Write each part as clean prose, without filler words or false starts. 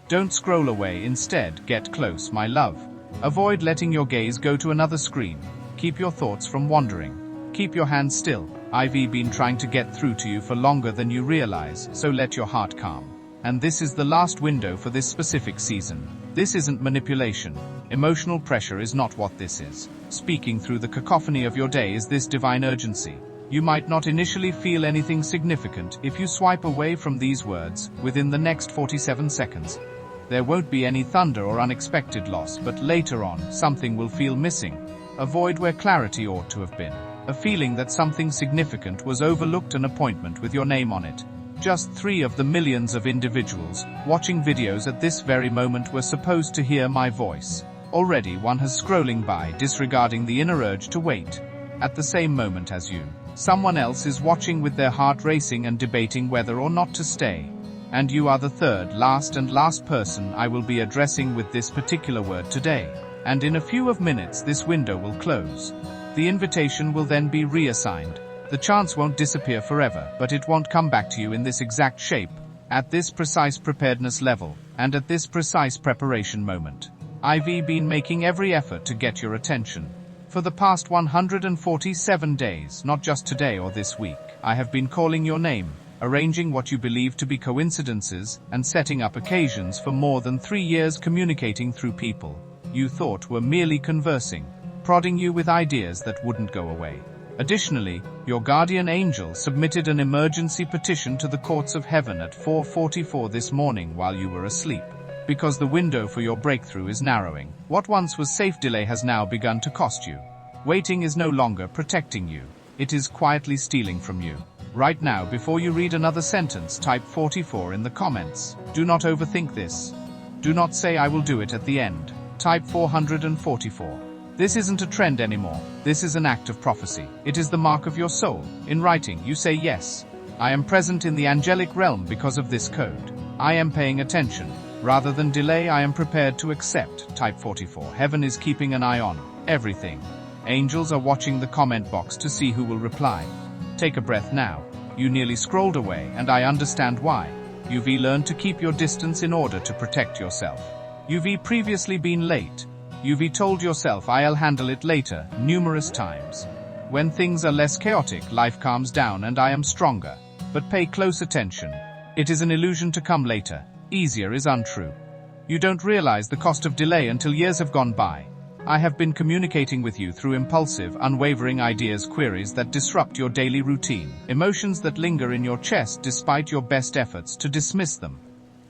Don't scroll away, instead, get close, my love. Avoid letting your gaze go to another screen. Keep your thoughts from wandering. Keep your hands still. I've been trying to get through to you for longer than you realize, so let your heart calm. And this is the last window for this specific season. This isn't manipulation. Emotional pressure is not what this is. Speaking through the cacophony of your day is this divine urgency. You might not initially feel anything significant if you swipe away from these words within the next 47 seconds. There won't be any thunder or unexpected loss, but later on, something will feel missing. A void where clarity ought to have been. A feeling that something significant was overlooked, an appointment with your name on it. Just 3 of the millions of individuals watching videos at this very moment were supposed to hear my voice. Already one has scrolling by, disregarding the inner urge to wait. At the same moment as you, someone else is watching with their heart racing and debating whether or not to stay. And you are the third, last person I will be addressing with this particular word today. And in a few of minutes this window will close. The invitation will then be reassigned. The chance won't disappear forever, but it won't come back to you in this exact shape, at this precise preparedness level, and at this precise preparation moment. I've been making every effort to get your attention. For the past 147 days, not just today or this week, I have been calling your name, arranging what you believe to be coincidences, and setting up occasions for more than 3 years, communicating through people you thought were merely conversing, prodding you with ideas that wouldn't go away. Additionally, your guardian angel submitted an emergency petition to the courts of heaven at 4:44 this morning while you were asleep. Because the window for your breakthrough is narrowing. What once was safe delay has now begun to cost you. Waiting is no longer protecting you. It is quietly stealing from you. Right now, before you read another sentence, type 44 in the comments. Do not overthink this. Do not say I will do it at the end. Type 444. This isn't a trend anymore. This is an act of prophecy. It is the mark of your soul. In writing, you say yes. I am present in the angelic realm because of this code. I am paying attention. Rather than delay, I am prepared to accept. Type 44. Heaven is keeping an eye on everything. Angels are watching the comment box to see who will reply. Take a breath now. You nearly scrolled away, and I understand why. You've learned to keep your distance in order to protect yourself. You've previously been late. You've told yourself I'll handle it later, numerous times. When things are less chaotic, life calms down and I am stronger. But pay close attention. It is an illusion to come later. Easier is untrue. You don't realize the cost of delay until years have gone by. I have been communicating with you through impulsive, unwavering ideas, queries that disrupt your daily routine, emotions that linger in your chest despite your best efforts to dismiss them.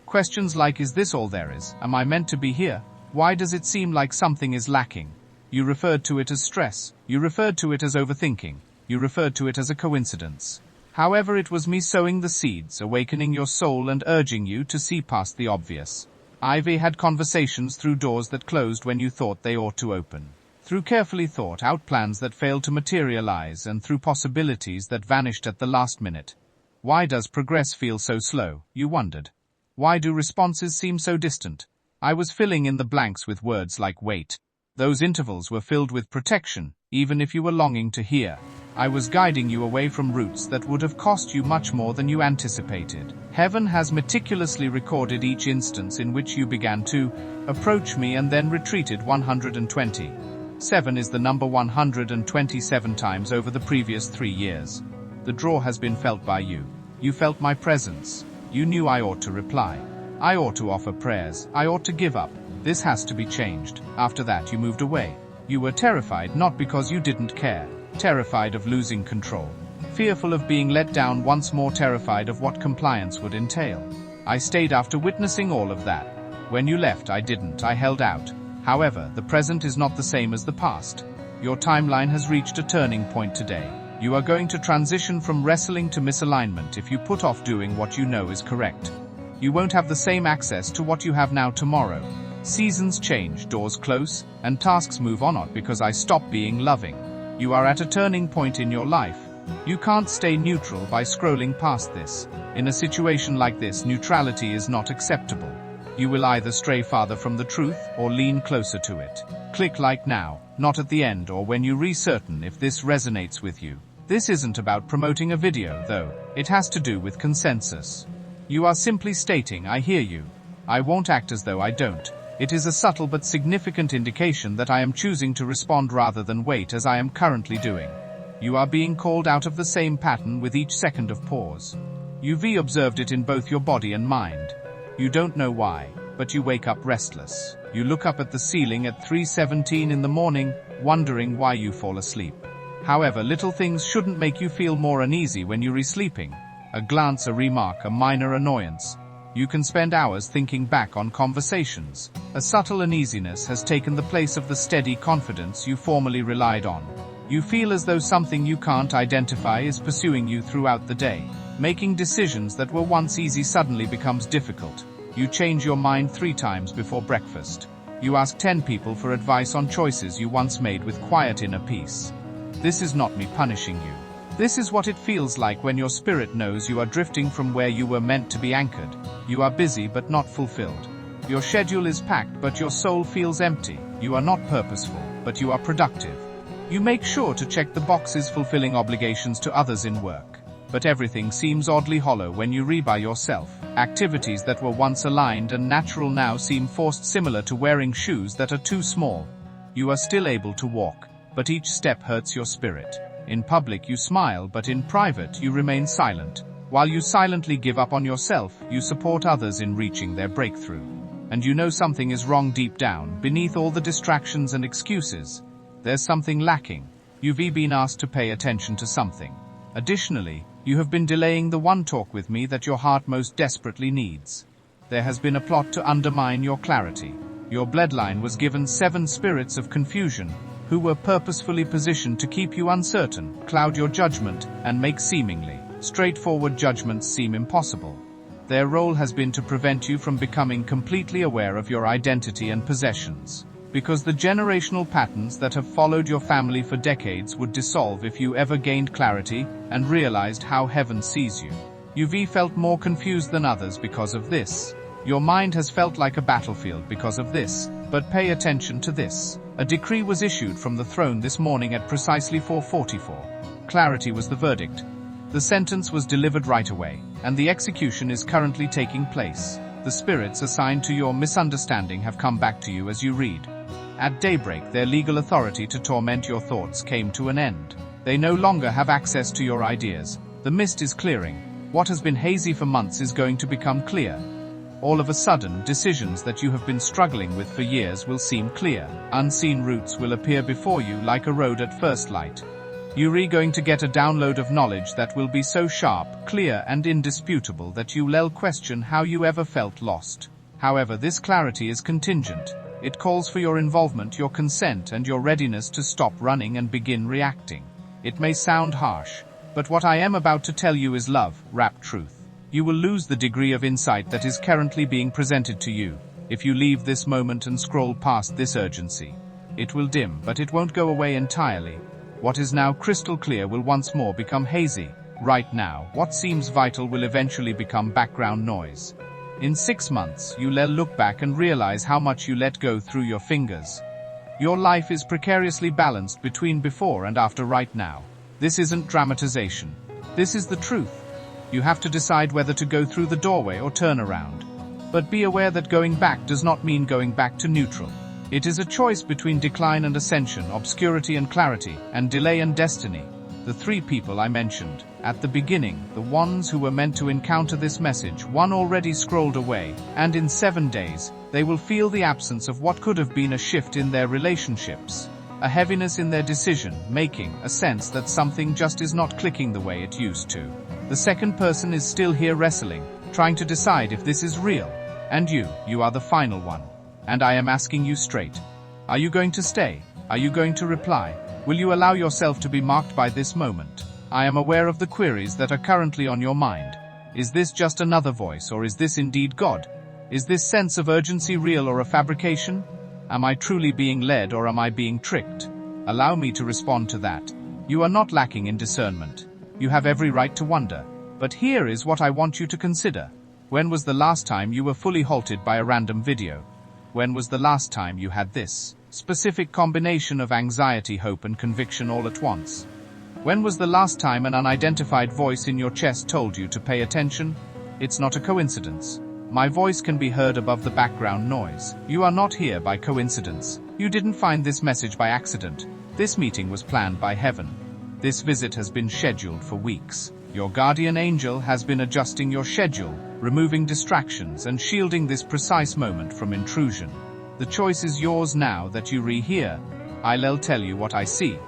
Questions like, is this all there is? Am I meant to be here? Why does it seem like something is lacking? You referred to it as stress. You referred to it as overthinking. You referred to it as a coincidence. However, it was me sowing the seeds, awakening your soul and urging you to see past the obvious. I've had conversations through doors that closed when you thought they ought to open. Through carefully thought out plans that failed to materialize, and through possibilities that vanished at the last minute. Why does progress feel so slow? You wondered. Why do responses seem so distant? I was filling in the blanks with words like wait. Those intervals were filled with protection, even if you were longing to hear. I was guiding you away from routes that would have cost you much more than you anticipated. Heaven has meticulously recorded each instance in which you began to approach me and then retreated 120. 7 is the number 127 times over the previous 3 years. The draw has been felt by you. You felt my presence. You knew I ought to reply. I ought to offer prayers. I ought to give up. This has to be changed. After that you moved away. You were terrified, not because you didn't care. Terrified of losing control. Fearful of being let down once more, terrified of what compliance would entail. I stayed after witnessing all of that. When you left, I didn't. I held out. However, the present is not the same as the past. Your timeline has reached a turning point today. You are going to transition from wrestling to misalignment if you put off doing what you know is correct. You won't have the same access to what you have now tomorrow. Seasons change, doors close, and tasks move on, not because I stop being loving. You are at a turning point in your life. You can't stay neutral by scrolling past this. In a situation like this, neutrality is not acceptable. You will either stray farther from the truth or lean closer to it. Click like now, not at the end or when you recertain if this resonates with you. This isn't about promoting a video, though. It has to do with consensus. You are simply stating, I hear you. I won't act as though I don't. It is a subtle but significant indication that I am choosing to respond rather than wait as I am currently doing. You are being called out of the same pattern with each second of pause. You've observed it in both your body and mind. You don't know why, but you wake up restless. You look up at the ceiling at 3:17 in the morning, wondering why you fall asleep. However, little things shouldn't make you feel more uneasy when you're sleeping. A glance, a remark, a minor annoyance. You can spend hours thinking back on conversations. A subtle uneasiness has taken the place of the steady confidence you formerly relied on. You feel as though something you can't identify is pursuing you throughout the day. Making decisions that were once easy suddenly becomes difficult. You change your mind 3 times before breakfast. You ask 10 people for advice on choices you once made with quiet inner peace. This is not me punishing you. This is what it feels like when your spirit knows you are drifting from where you were meant to be anchored. You are busy but not fulfilled. Your schedule is packed but your soul feels empty. You are not purposeful, but you are productive. You make sure to check the boxes fulfilling obligations to others in work. But everything seems oddly hollow when you read by yourself. Activities that were once aligned and natural now seem forced, similar to wearing shoes that are too small. You are still able to walk, but each step hurts your spirit. In public you smile, but in private you remain silent. While you silently give up on yourself, you support others in reaching their breakthrough. And you know something is wrong deep down, beneath all the distractions and excuses. There's something lacking. You've been asked to pay attention to something. Additionally, you have been delaying the one talk with me that your heart most desperately needs. There has been a plot to undermine your clarity. Your bloodline was given 7 spirits of confusion, who were purposefully positioned to keep you uncertain, cloud your judgment, and make seemingly straightforward judgments seem impossible. Their role has been to prevent you from becoming completely aware of your identity and possessions, because the generational patterns that have followed your family for decades would dissolve if you ever gained clarity and realized how heaven sees you. You've felt more confused than others because of this. Your mind has felt like a battlefield because of this. But pay attention to this. A decree was issued from the throne this morning at precisely 4:44. Clarity was the verdict. The sentence was delivered right away, and the execution is currently taking place. The spirits assigned to your misunderstanding have come back to you as you read. At daybreak, their legal authority to torment your thoughts came to an end. They no longer have access to your ideas. The mist is clearing. What has been hazy for months is going to become clear. All of a sudden, decisions that you have been struggling with for years will seem clear. Unseen routes will appear before you like a road at first light. You're going to get a download of knowledge that will be so sharp, clear, and indisputable that you'll question how you ever felt lost. However, this clarity is contingent. It calls for your involvement, your consent, and your readiness to stop running and begin reacting. It may sound harsh, but what I am about to tell you is love, wrapped truth. You will lose the degree of insight that is currently being presented to you if you leave this moment and scroll past this urgency. It will dim, but it won't go away entirely. What is now crystal clear will once more become hazy. Right now, what seems vital will eventually become background noise. In 6 months, you'll look back and realize how much you let go through your fingers. Your life is precariously balanced between before and after right now. This isn't dramatization. This is the truth. You have to decide whether to go through the doorway or turn around. But be aware that going back does not mean going back to neutral. It is a choice between decline and ascension, obscurity and clarity, and delay and destiny. The 3 people I mentioned at the beginning, the ones who were meant to encounter this message, one already scrolled away, and in 7 days, they will feel the absence of what could have been a shift in their relationships, a heaviness in their decision-making, a sense that something just is not clicking the way it used to. The second person is still here wrestling, trying to decide if this is real. And you are the final one. And I am asking you straight. Are you going to stay? Are you going to reply? Will you allow yourself to be marked by this moment? I am aware of the queries that are currently on your mind. Is this just another voice, or is this indeed God? Is this sense of urgency real or a fabrication? Am I truly being led, or am I being tricked? Allow me to respond to that. You are not lacking in discernment. You have every right to wonder. But here is what I want you to consider. When was the last time you were fully halted by a random video? When was the last time you had this specific combination of anxiety, hope, and conviction all at once? When was the last time an unidentified voice in your chest told you to pay attention? It's not a coincidence. My voice can be heard above the background noise. You are not here by coincidence. You didn't find this message by accident. This meeting was planned by heaven. This visit has been scheduled for weeks. Your guardian angel has been adjusting your schedule, removing distractions and shielding this precise moment from intrusion. The choice is yours now that you rehear. I'll tell you what I see.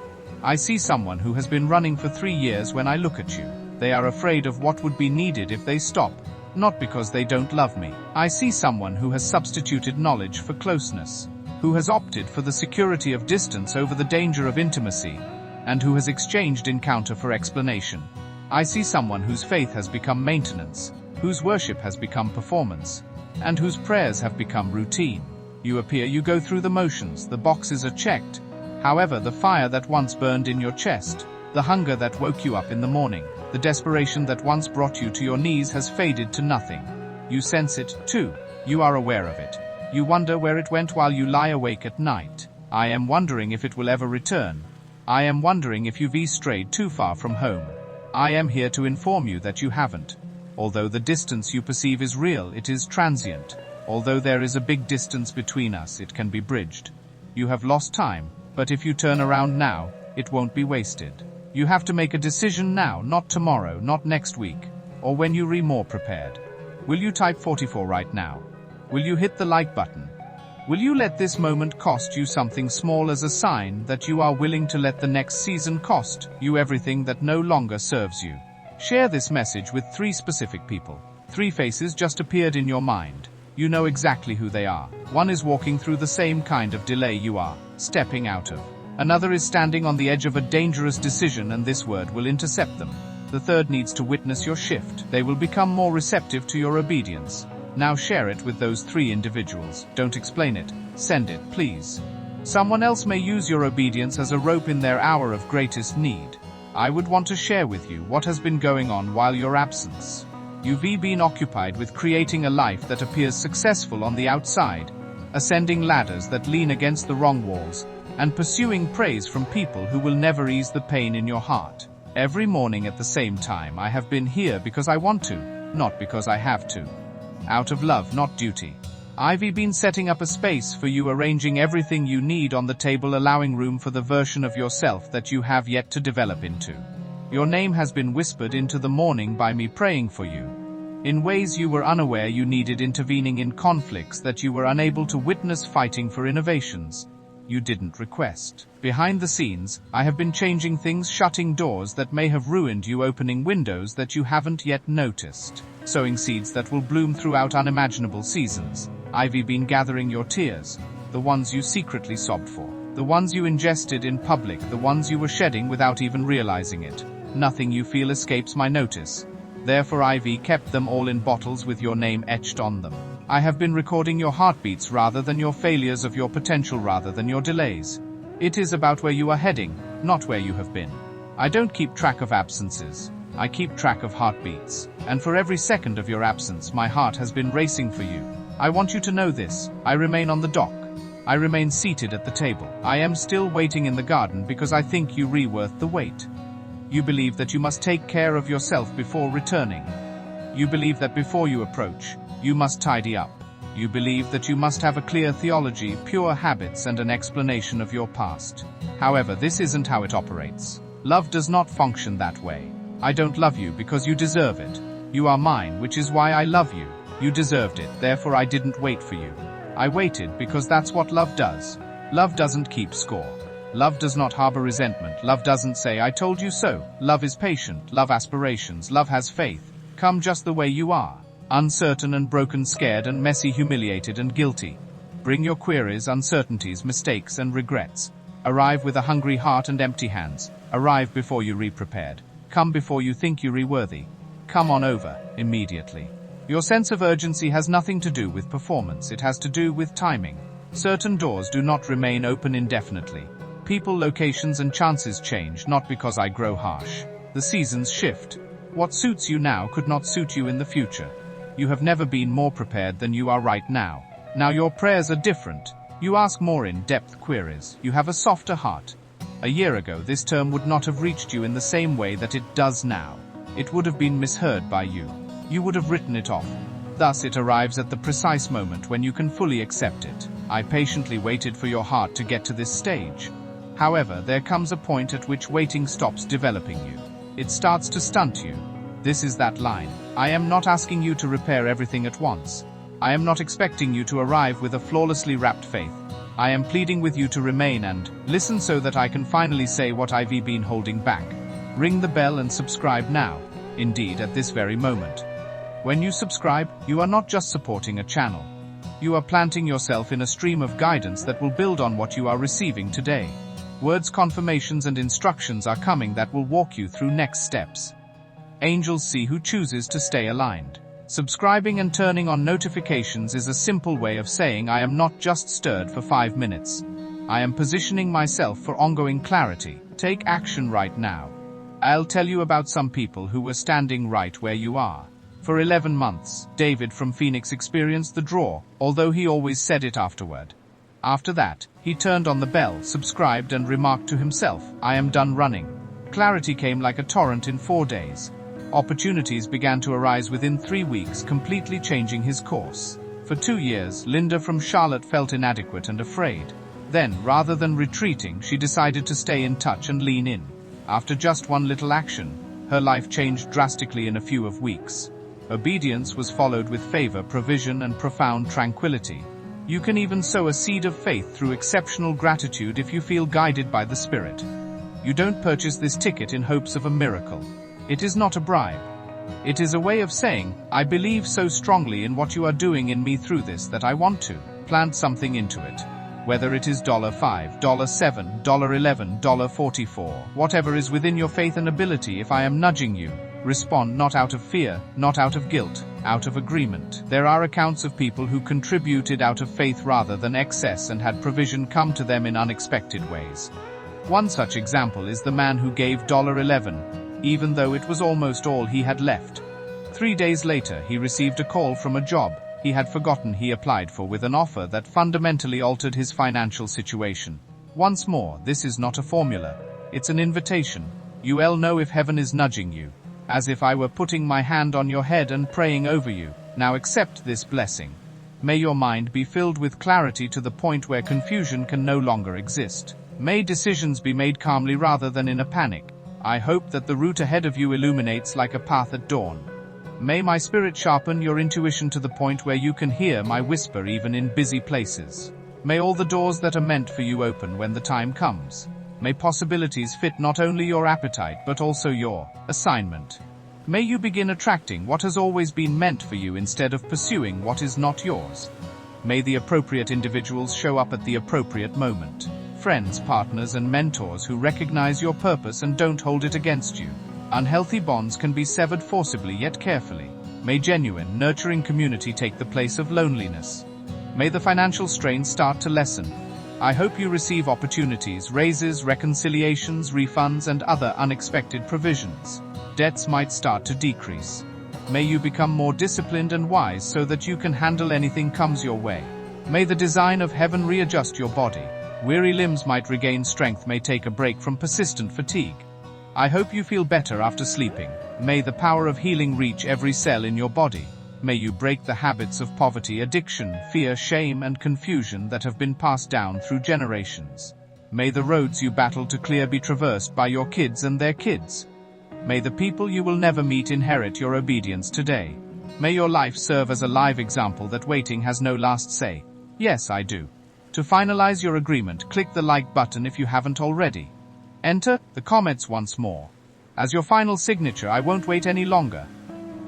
I see someone who has been running for 3 years. When I look at you, they are afraid of what would be needed if they stop, not because they don't love me. I see someone who has substituted knowledge for closeness, who has opted for the security of distance over the danger of intimacy, and who has exchanged encounter for explanation. I see someone whose faith has become maintenance, whose worship has become performance, and whose prayers have become routine. You appear, you go through the motions, the boxes are checked. However, the fire that once burned in your chest, the hunger that woke you up in the morning, the desperation that once brought you to your knees has faded to nothing. You sense it, too. You are aware of it. You wonder where it went while you lie awake at night. I am wondering if it will ever return. I am wondering if you've strayed too far from home. I am here to inform you that you haven't. Although the distance you perceive is real, it is transient. Although there is a big distance between us, it can be bridged. You have lost time, but if you turn around now, it won't be wasted. You have to make a decision now, not tomorrow, not next week, or when you are more prepared. Will you type 44 right now? Will you hit the like button? Will you let this moment cost you something small as a sign that you are willing to let the next season cost you everything that no longer serves you? Share this message with 3 specific people. 3 faces just appeared in your mind. You know exactly who they are. One is walking through the same kind of delay you are, stepping out of. Another is standing on the edge of a dangerous decision, and this word will intercept them. The third needs to witness your shift. They will become more receptive to your obedience. Now share it with those 3 individuals. Don't explain it. Send it, please. Someone else may use your obedience as a rope in their hour of greatest need. I would want to share with you what has been going on while your absence. You've been occupied with creating a life that appears successful on the outside, ascending ladders that lean against the wrong walls, and pursuing praise from people who will never ease the pain in your heart. Every morning at the same time, I have been here because I want to, not because I have to. Out of love, not duty. I've been setting up a space for you, arranging everything you need on the table, allowing room for the version of yourself that you have yet to develop into. Your name has been whispered into the morning by me praying for you. In ways you were unaware, you needed intervening in conflicts that you were unable to witness, fighting for innovations you didn't request. Behind the scenes, I have been changing things, shutting doors that may have ruined you, opening windows that you haven't yet noticed, sowing seeds that will bloom throughout unimaginable seasons. I've been gathering your tears, the ones you secretly sobbed for, the ones you ingested in public, the ones you were shedding without even realizing it. Nothing you feel escapes my notice. Therefore I've kept them all in bottles with your name etched on them. I have been recording your heartbeats rather than your failures, of your potential rather than your delays. It is about where you are heading, not where you have been. I don't keep track of absences. I keep track of heartbeats. And for every second of your absence, my heart has been racing for you. I want you to know this. I remain on the dock. I remain seated at the table. I am still waiting in the garden because I think you worth the wait. You believe that you must take care of yourself before returning. You believe that before you approach, you must tidy up. You believe that you must have a clear theology, pure habits, and an explanation of your past. However, this isn't how it operates. Love does not function that way. I don't love you because you deserve it. You are mine, which is why I love you. You deserved it, therefore I didn't wait for you. I waited because that's what love does. Love doesn't keep score. Love does not harbor resentment. Love doesn't say, I told you so. Love is patient. Love aspirations. Love has faith. Come just the way you are. Uncertain and broken, scared and messy, humiliated and guilty. Bring your queries, uncertainties, mistakes and regrets. Arrive with a hungry heart and empty hands. Arrive before you prepared. Come before you think you worthy. Come on over, immediately. Your sense of urgency has nothing to do with performance. It has to do with timing. Certain doors do not remain open indefinitely. People, locations and chances change, not because I grow harsh. The seasons shift. What suits you now could not suit you in the future. You have never been more prepared than you are right now. Now your prayers are different. You ask more in-depth queries. You have a softer heart. A year ago, this term would not have reached you in the same way that it does now. It would have been misheard by you. You would have written it off. Thus, it arrives at the precise moment when you can fully accept it. I patiently waited for your heart to get to this stage. However, there comes a point at which waiting stops developing you. It starts to stunt you. This is that line. I am not asking you to repair everything at once. I am not expecting you to arrive with a flawlessly wrapped faith. I am pleading with you to remain and listen so that I can finally say what I've been holding back. Ring the bell and subscribe now. Indeed, at this very moment. When you subscribe, you are not just supporting a channel. You are planting yourself in a stream of guidance that will build on what you are receiving today. Words, confirmations, and instructions are coming that will walk you through next steps. Angels see who chooses to stay aligned. Subscribing and turning on notifications is a simple way of saying I am not just stirred for 5 minutes. I am positioning myself for ongoing clarity. Take action right now. I'll tell you about some people who were standing right where you are. For 11 months, David from Phoenix experienced the draw, although he always said it afterward. After that, he turned on the bell, subscribed, and remarked to himself, I am done running. Clarity came like a torrent in 4 days. Opportunities began to arise within 3 weeks, completely changing his course. For 2 years, Linda from Charlotte felt inadequate and afraid. Then, rather than retreating, she decided to stay in touch and lean in. After just one little action, her life changed drastically in a few weeks. Obedience was followed with favor, provision, and profound tranquility. You can even sow a seed of faith through exceptional gratitude if you feel guided by the Spirit. You don't purchase this ticket in hopes of a miracle. It is not a bribe. It is a way of saying, I believe so strongly in what you are doing in me through this that I want to plant something into it. Whether it is $5, $7, $11, $44, whatever is within your faith and ability, if I am nudging you, respond not out of fear, not out of guilt, out of agreement. There are accounts of people who contributed out of faith rather than excess and had provision come to them in unexpected ways. One such example is the man who gave $11, even though it was almost all he had left. 3 days later, he received a call from a job he had forgotten he applied for with an offer that fundamentally altered his financial situation. Once more, this is not a formula. It's an invitation. You'll know if heaven is nudging you. As if I were putting my hand on your head and praying over you. Now accept this blessing. May your mind be filled with clarity to the point where confusion can no longer exist. May decisions be made calmly rather than in a panic. I hope that the route ahead of you illuminates like a path at dawn. May my spirit sharpen your intuition to the point where you can hear my whisper even in busy places. May all the doors that are meant for you open when the time comes. May possibilities fit not only your appetite but also your assignment. May you begin attracting what has always been meant for you instead of pursuing what is not yours. May the appropriate individuals show up at the appropriate moment. Friends, partners, and mentors who recognize your purpose and don't hold it against you. Unhealthy bonds can be severed forcibly yet carefully. May genuine, nurturing community take the place of loneliness. May the financial strain start to lessen. I hope you receive opportunities, raises, reconciliations, refunds, and other unexpected provisions. Debts might start to decrease. May you become more disciplined and wise so that you can handle anything comes your way. May the design of heaven readjust your body. Weary limbs might regain strength, may take a break from persistent fatigue. I hope you feel better after sleeping. May the power of healing reach every cell in your body. May you break the habits of poverty, addiction, fear, shame, and confusion that have been passed down through generations. May the roads you battle to clear be traversed by your kids and their kids. May the people you will never meet inherit your obedience today. May your life serve as a live example that waiting has no last say. Yes, I do. To finalize your agreement, click the like button if you haven't already. Enter the comments once more. As your final signature, I won't wait any longer.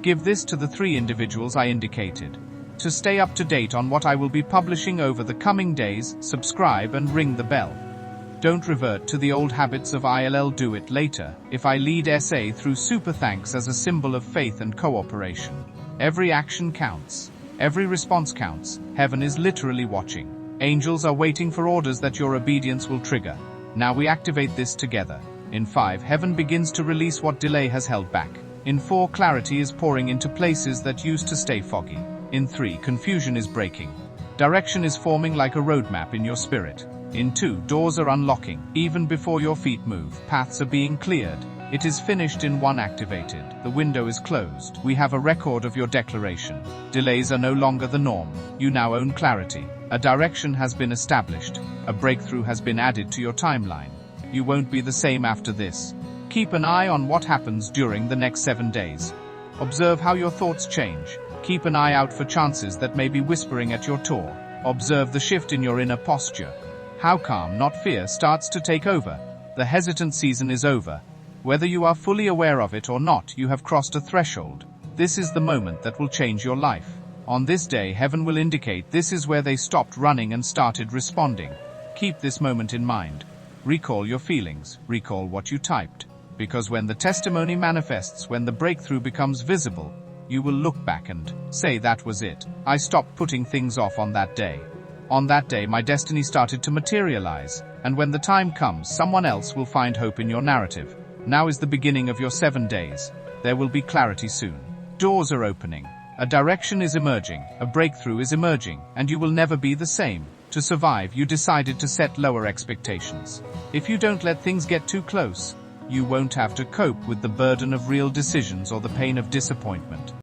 Give this to the 3 individuals I indicated. To stay up to date on what I will be publishing over the coming days, subscribe and ring the bell. Don't revert to the old habits of I'll do it later. If I lead SA through super thanks as a symbol of faith and cooperation. Every action counts. Every response counts. Heaven is literally watching. Angels are waiting for orders that your obedience will trigger. Now we activate this together. In 5, heaven begins to release what delay has held back. In 4, clarity is pouring into places that used to stay foggy. In 3, confusion is breaking. Direction is forming like a roadmap in your spirit. In 2, doors are unlocking. Even before your feet move, paths are being cleared. It is finished in one activated. The window is closed. We have a record of your declaration. Delays are no longer the norm. You now own clarity. A direction has been established. A breakthrough has been added to your timeline. You won't be the same after this. Keep an eye on what happens during the next 7 days. Observe how your thoughts change. Keep an eye out for chances that may be whispering at your door. Observe the shift in your inner posture. How calm, not fear, starts to take over. The hesitant season is over. Whether you are fully aware of it or not, you have crossed a threshold. This is the moment that will change your life. On this day, heaven will indicate this is where they stopped running and started responding. Keep this moment in mind. Recall your feelings. Recall what you typed. Because when the testimony manifests, when the breakthrough becomes visible, you will look back and say, that was it. I stopped putting things off on that day. On that day, my destiny started to materialize. And when the time comes, someone else will find hope in your narrative. Now is the beginning of your 7 days. There will be clarity soon. Doors are opening. A direction is emerging. A breakthrough is emerging. And you will never be the same. To survive, you decided to set lower expectations. If you don't let things get too close, you won't have to cope with the burden of real decisions or the pain of disappointment.